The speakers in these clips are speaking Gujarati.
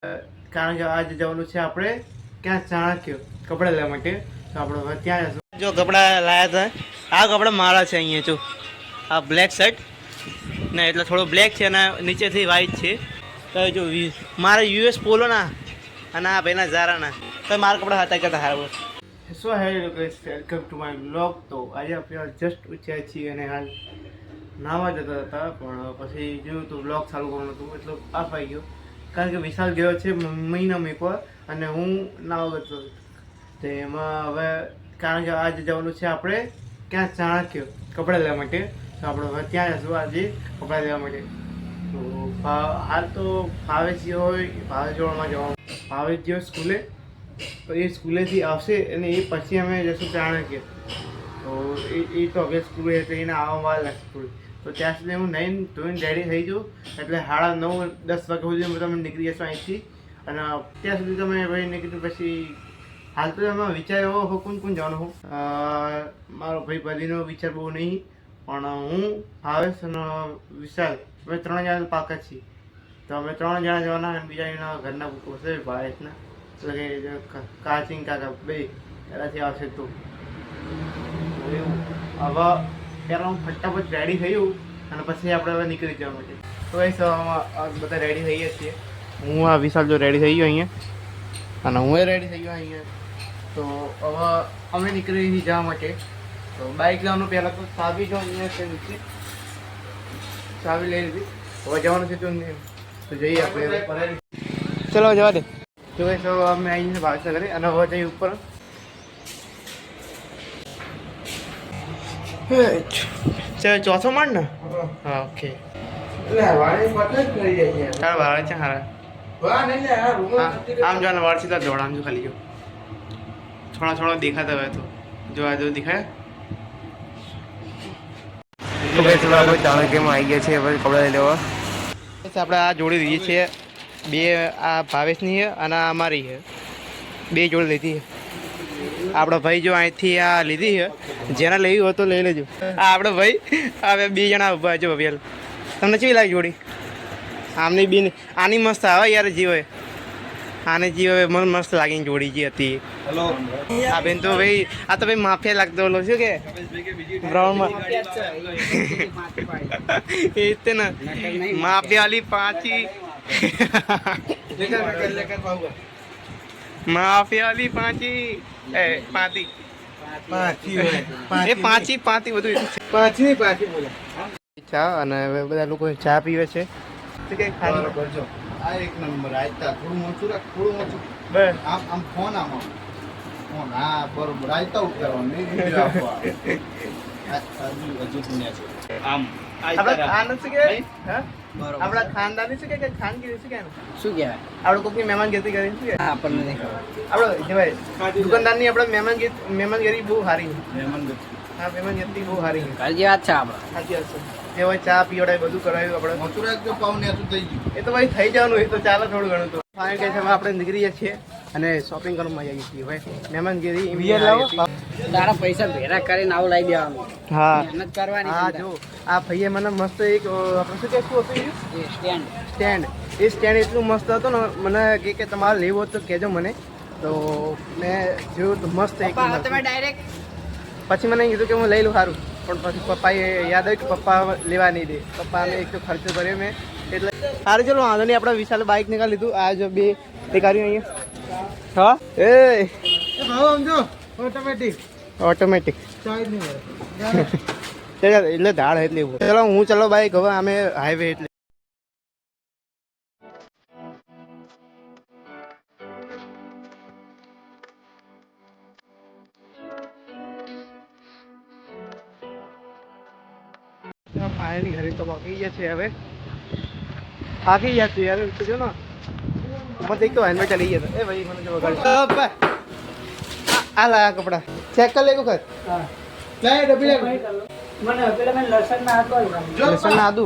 કારણ કે આજે જવાનું છે આપણે ક્યાં ચાણક્ય કપડાં લેવા માટે, તો આપણે હવે ત્યાં જશું. જો કપડાં લાવ્યા હતા, આ કપડાં મારા છે. અહીંયા જો આ બ્લેક શર્ટ ને એટલે થોડો બ્લેક છે અને નીચેથી વ્હાઈટ છે. તો જો મારા યુએસ પોલોના અને આ ભાઈના ઝારાના, તો મારા કપડાં હતા કરતા સારું. So hello guys, welcome to my blog. તો આજે આપણે જસ્ટ ઉઠ્યા છીએ અને હાલ નાહવા જતા હતા, પણ પછી જોયું તો બ્લોગ ચાલુ કરવાનું હતું એટલે આપ આવી ગયો. કારણ કે વિશાલ ગયો છે મહિના મેકવા અને હું નાહવા ગયો. તો એમાં હવે કારણ કે આજે જવાનું છે આપણે ક્યાં ચાણક્ય કપડાં લેવા માટે, તો આપણે હવે ત્યાં જશું આજે કપડાં લેવા માટે. તો હાલ તો ભાવેશજી હોય, ભાવેશ જોડમાં જવાનું. ભાવેશ ગયો સ્કૂલે, તો એ સ્કૂલેથી આવશે અને એ પછી અમે જશું ચાણક્ય. તો એ તો હવે સ્કૂલે એટલે એને આવવા લાગશે થોડી. તો ત્યાં સુધી હું નહીં ધોઈને રેડી થઈ જાઉં એટલે 9:30 વાગ્યા સુધી તમે નીકળી જશો અહીંથી. અને ત્યાં સુધી તમે ભાઈ નીકળી પછી હાલ તો એમાં વિચાર એવો હો કોણ કોણ જવાનું હું. મારો ભાઈ બધીનો વિચાર બહુ નહીં, પણ હું ભાવેશ અને વિશાલ અમે 3 જણા પાકા છીએ. તો અમે 3 જણા જવાના અને બીજા એના ઘરના ભૂકો છે ભાવેશના, એટલે કે કાચિંગ કાકા બે એનાથી આવશે. તો એવું હવે પહેલાં હું ફટાફટ રેડી થયું અને પછી આપણે હવે નીકળી જવા માટે. તો એ બધા રેડી થઈએ છીએ. હું આ વિશાલ જો રેડી થઈ ગયો અહીંયા અને હું રેડી થઈ ગયો અહીંયા. તો હવે અમે નીકળી જવા માટે. તો બાઇક લેવાનું પહેલાં તો ચાવી જો અહીંયા છે નીચે, ચાવી લઈ લીધી. હવે જવાનું છે તો જઈએ આપણે. ચલો જવા દે. તો એ સૌ અમે આવીને ભાષા કરી અને હવે જઈએ ઉપર. ચોથો માળ ને? હા, ઓકે. વાળ છે હારા. આમ જો વાળ સીધા દોડ, આમ જો ખાલી જો થોડા થોડા દેખાતા હોય તો જો આ જો દેખાય. તો ભાઈ ચલો આપણે ચાણક્યમાં આવી ગયા છે, હવે કપડાં લઈ લેવા. આપણે આ જોડી લીધી છે બે, આ ભાવેશની છે અને આ અમારી છે. બે જોડી લીધી છે. આપણો ભાઈ જો અહીંથી આ લીધી છે, જેને લેવી હોય તો લઈ લેજો. આ આપણો ભાઈ હવે 2 જણા ઊભા જો. વેલ તમને કેવી લાગી જોડી? આમની બી આની મસ્ત આવે યાર, જીવ હોય આને જીવ હવે મને મસ્ત લાગીને જોડી જે હતી. હેલો આ બેન તો ભાઈ, આ તો ભાઈ માફિયા લાગતો ઓલો શું કે બ્રાઉનમાં એ તે ને માફિયાલી પાંચી માફિયાલી પાંચી એ પાંચી પાંચી બધું પાંચી બોલે. ચા અને હવે બધા લોકો ચા પીવે છે. આ એક નંબર આયતા થોડું ઓછું રાખ, થોડું ઓછું બસ આમ આમ ફોન આમાં ફોન. હા બરોબર, આયતા ઉતારવાનું નહીં વિડિયો આપવા. આ હજુ દુનિયા છે આમ આપણા ખાન છે કે હા આપણા ખાનદાની છે કે ખાનગીરી છે કે શું કહેવાય? આપણે કોઈની મહેમાનગતિ કરી છે. હા, આપણને નહીં ખબર. આપણે કહેવાય દુકાનદારની આપણે મહેમાનગતિ બહુ સારી છે. મહેમાન હા, મહેમાનગતિ બહુ સારી છે. કાલજી વાત છે આપણે. સાચી વાત છે. જે હોય ચા પીવડાય બધું કરાવ્યું આપણે. ઓછું રાખજો, પાવ ને આટલું થઈ ગયું. એ તો ભાઈ થઈ જવાનું, એ તો ચાલે થોડું ઘણું. તો ફાઇનલ કહે છે હવે આપણે નીકળી જઈએ છીએ અને શોપિંગ કરવા જઈએ છીએ. ભાઈ મહેમાનગીરી તારા પૈસા ભેરા કરીને આવું લાવી દેવાનું. હા મહેનત કરવાની. હા જો આ ભાઈએ મને મસ્ત એક આપણે શું કહેશું હતું સ્ટેન્ડ. સ્ટેન્ડ. એ સ્ટેન્ડ એટલું મસ્ત હતું ને, મને કે તમારે લેવું હોય તો કહેજો મને. તો મેં જોયું તો મસ્ત એક તમે ડાયરેક્ટ પછી મને કીધું કે હું લઈ લઉં સારું, પણ પછી પપ્પાએ યાદ આવ્યું કે પપ્પા લેવા નહીં દે. પપ્પાને એક તો ખર્ચો કર્યો મેં એટલે સારું. ચલો વાંધો નહીં, આપણે વિશાલ બાઇક નીકાળી લીધું. આ જો 2 દેખાડ્યું અહીંયા. હા એ ઓટોમેટિક એટલે ધાડ એટલે ચલો હું ચલો બાઈક હવે અમે હાઈવે એટલે ફાઇનલી ઘરે તો પહોંચી ગયા છે. હવે થાકી ગયા છે યાર. તો જો ને મત એક તો હેલ્મેટ લઈ ગયા. એ ભાઈ મને જો વગાડી આ લાયા કપડા ચેક કરી લે કો ખર. હા લાય ડબી લે મને પેલા મેં લસણ ના આદુ લસણ ના આદુ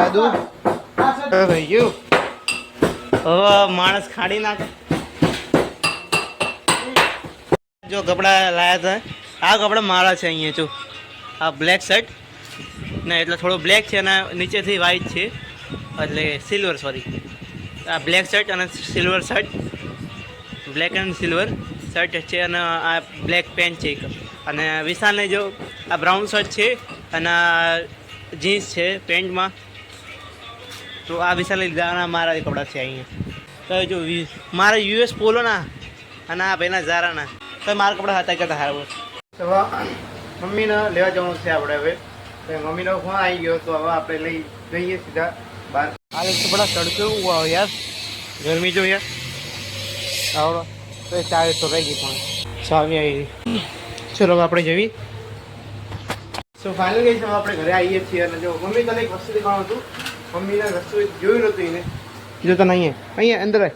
આદુ ભાઈ ગયું. હવે માણસ ખાડી નાખે. જો કપડા લાયા હતા, આ કપડા મારા છે. અહીંયા જો આ બ્લેક શર્ટ ને એટલે થોડો બ્લેક છે અને નીચેથી વ્હાઈટ છે. એટલે સિલ્વર સોરી, આ બ્લેક શર્ટ અને silver shirt, black and silver shirt છે અને આ બ્લેક પેન્ટ છે એક, અને વિશાલને જો આ બ્રાઉન શર્ટ છે અને આ જીન્સ છે પેન્ટમાં. તો આ વિશાલે લીધા અને મારા કપડાં છે અહીંયા. તો જો મારા યુએસ પોલોના અને આ ભાઈના ઝારાના, તો મારા કપડાં હતા કરતા સારા. તો મમ્મીને લેવા જવાનું છે આપણે હવે. મમ્મીનો ફોન આવી ગયો તો હવે આપણે લઈ જઈએ સીધા બહાર. આ કપડા તડકો આવે યાર, ગરમી જો યાર. આવડો તો ચાવે તો રહી ગઈ પણ ચાવી આવી. ચલો આપણે જવી. સો ફાઇનલ ગઈ છે, આપણે ઘરે આવીએ છીએ. અને જો મમ્મી તને એક વસ્તુ દેખાડું હતું, મમ્મીને વસ્તુ જોયું નહોતું એને. જો તને અહીંયા અંદર આય,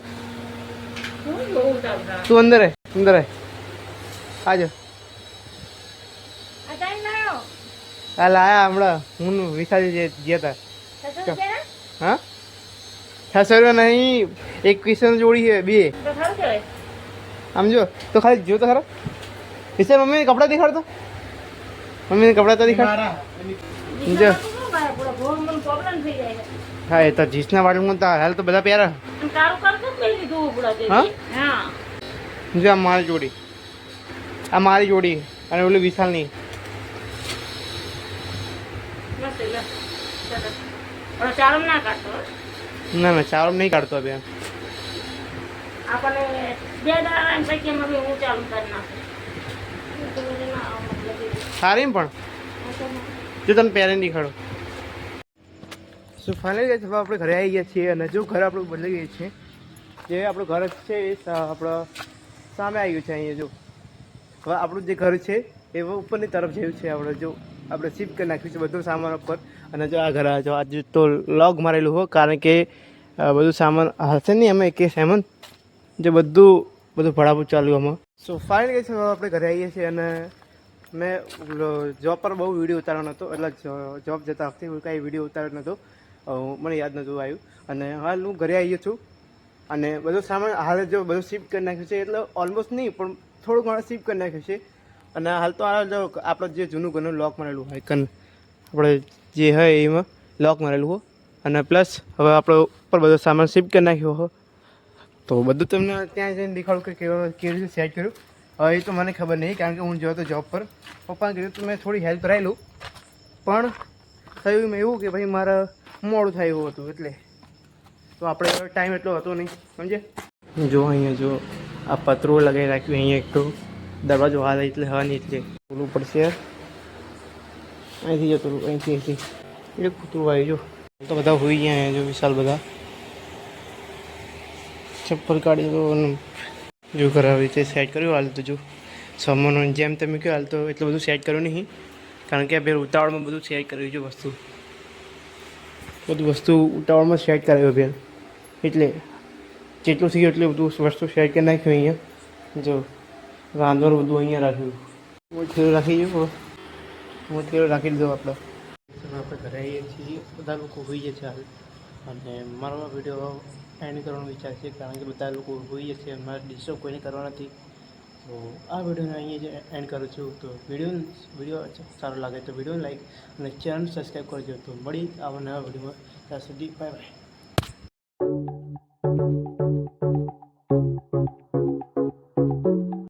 તું અંદર આય, અંદર આય, આજો. કાલ આયા હમણાં હું વિશાલી ગયા હતા. હા 600 રૂપિયા નહીં, 2100 જોડી છે બે. આમ જો તો ખાલી જો તો ખરા. વિશાલ મમ્મીને કપડાં દેખાડતો, મમ્મીને કપડાં તો દેખાડ. જો હા એ તો જીસના વાળું તો હાલ તો બધા પહેરા. હા જો આ મારી જોડી, આ મારી જોડી અને ઓલી વિશાલની. ના ના ચાલુ નહીં કાઢતો બે. સારી પણ જો તને પહેરીને દેખાડો. શું ફાઇનલી ગઈ હવે આપણે ઘરે આવી ગયા છીએ. અને જો ઘર આપણું બદલાઈ ગયું છે, જે આપણું ઘર છે એ આપણો સામે આવી ગયું છે. અહીંયા જો હવે આપણું જે ઘર છે એ ઉપરની તરફ જેવું છે. આપણે જો આપણે શિફ્ટ કરી નાખ્યું છે બધું સામાન ઉપર. અને જો આ ઘર જો આજે તો લોક મારેલું હોય, કારણ કે બધું સામાન હશે નહીં અમે કે સામાન જે બધું ભણાવવું ચાલ્યું આમાં. સો ફાઇનલી ગઈ છે હવે આપણે ઘરે આવીએ છીએ. અને મેં જોબ પર બહુ વિડીયો ઉતારવાનો હતો, એટલે જોબ જતા વખતે કાંઈ વિડીયો ઉતાર્યો નહોતો, મને યાદ નહોતું આવ્યું. અને હાલ હું ઘરે આવી છું અને બધું સામાન હાલ જો બધું શિફ્ટ કરી નાખ્યું છે. એટલે ઓલમોસ્ટ નહીં પણ થોડું ઘણું શિફ્ટ કરી નાખ્યું છે. અને હાલ તો આ જો આપણું જે જૂનું ઘરનું લોક મારેલું હોય, આપણે જે હોય એમાં લોક મારેલું હોય. અને પ્લસ હવે આપણે ઉપર બધો સામાન શિફ્ટ કરી નાખ્યો હોય, તો બધું તમને ત્યાં જઈને દેખાડું કે કેવી રીતે સેટ કર્યું. હવે એ તો મને ખબર નહીં, કારણ કે હું જો તો જોબ પર પપ્પાને કીધું તો મેં થોડી હેલ્પ કરાવી લઉં. પણ થયું મેં એવું કે ભાઈ મારે મોડું થાય એવું હતું, એટલે તો આપણે ટાઈમ એટલો હતો નહીં, સમજે. જો અહીંયા જો આ પતરું લગાવી રાખ્યું, અહીંયા એક તો દરવાજો હાલ એટલે હા નહીં, એટલે બોલવું પડશે. અહીંથી જતું અહીંથી એટલે કૂતરું આવી જો તો બધા હોઈ ગયા. અહીંયા જો વિશાલ બધા ચપ્પલ કાઢી દો. જો ઘર આવી રીતે સેટ કર્યું હાલ તો જો સામાન જેમ તમે કહો હાલ તો એટલું બધું સેટ કર્યું નહીં, કારણ કે બે ઉતાવળમાં બધું સેટ કર્યું છે. બધું વસ્તુ ઉતાવળમાં સેટ કરાવ્યું બેન, એટલે જેટલું થયું એટલું બધું વસ્તુ સેટ કરી નાખ્યું. અહીંયા જો રાંધવાનું બધું અહીંયા રાખ્યું, મોટું રાખી દો, મોટું રાખી દીધો આપણે. ઘરે આવીએ છીએ, બધા લોકો હોઈ જાય છે હાલ. અને મારો વિડીયો એન્ડ કરવાનો વિચાર છે, કારણ કે બધા લોકો હોઈ જશે, મારે ડિસ્ટર્બ કોઈને કરવા નથી. તો આ વિડીયોને અહીંયા જ એન્ડ કરું છું. તો વિડીયો સારો લાગે તો વિડીયોને લાઈક અને ચેનલ સબસ્ક્રાઈબ કરજો. તો મળી આવા નવા વિડીયોમાં, ત્યાં સુધી બાય બાય.